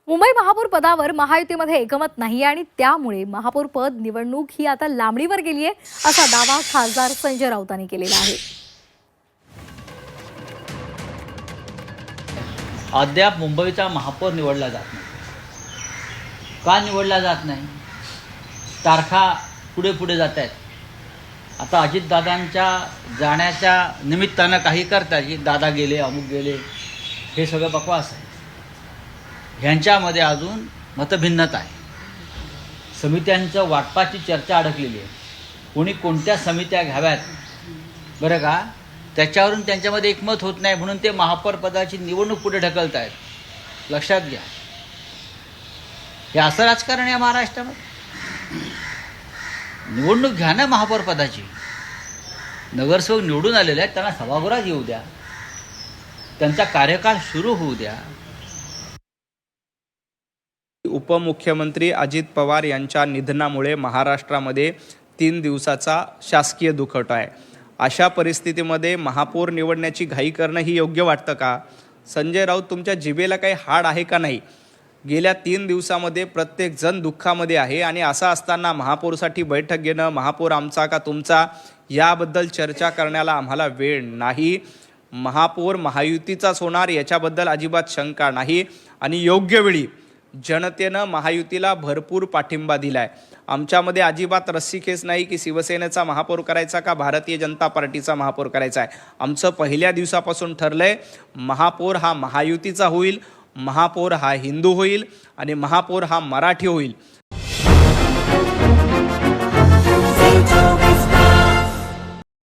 मुंबई महापौर पदावर महायुतीमध्ये एकमत नाही आणि त्यामुळे महापौर पद निवडणूक ही आता लांबणीवर गेली आहे असा दावा खासदार संजय राऊतांनी केलेला आहे। अद्याप मुंबईचा महापौर निवडला जात नाही। का निवडला जात नाही? तारखा पुढे पुढे जात आहेत। आता अजितदादांच्या जाण्याच्या निमित्तानं काही करतात की दादा गेले, अमुक गेले, हे सगळं बकवास आहे। ह्यांच्यामध्ये अजून मतभिन्नता आहे। समित्यांचं वाटपाची चर्चा अडकलेली आहे। कोणी कोणत्या समित्या घ्याव्यात बरं का, त्याच्यावरून त्यांच्यामध्ये एकमत होत नाही, म्हणून ते महापौर पदाची निवडणूक पुढे ढकलत आहेत। लक्षात घ्या, हे असं राजकारण आहे महाराष्ट्रामध्ये। निवडणूक घ्या ना महापौर पदाची। नगरसेवक निवडून आलेले आहेत, त्यांना सभागृहात येऊ द्या, त्यांचा कार्यकाळ सुरू होऊ द्या। उपमुख्यमंत्री अजित पवार यांच्या निधनामुळे महाराष्ट्रामध्ये 3 दिवसाचा शासकीय दुखवटा आहे। अशा परिस्थितीमध्ये महापौर निवडण्याची घाई करणं ही योग्य वाटतं का? संजय राऊत, तुमच्या जिभेला काही हाड आहे का नाही? गेल्या 3 दिवसामध्ये प्रत्येक जण दुःखामध्ये आहे आणि असं असताना महापौरसाठी बैठक घेणं, महापौर आमचा का तुमचा, याबद्दल चर्चा करण्याला आम्हाला वेळ नाही। महापौर महायुतीचाच होणार याच्याबद्दल अजिबात शंका नाही आणि योग्य वेळी जनतेनं महायुतीला भरपूर पाठिंबा दिलाय। आमच्यामध्ये अजिबात रस्सीखेच नाही की शिवसेनेचा महापौर करायचा का भारतीय जनता पार्टीचा महापौर करायचा आहे। आमचं पहिल्या दिवसापासून ठरलंय, महापौर हा महायुतीचा होईल, महापौर हा हिंदू होईल आणि महापौर हा मराठी होईल।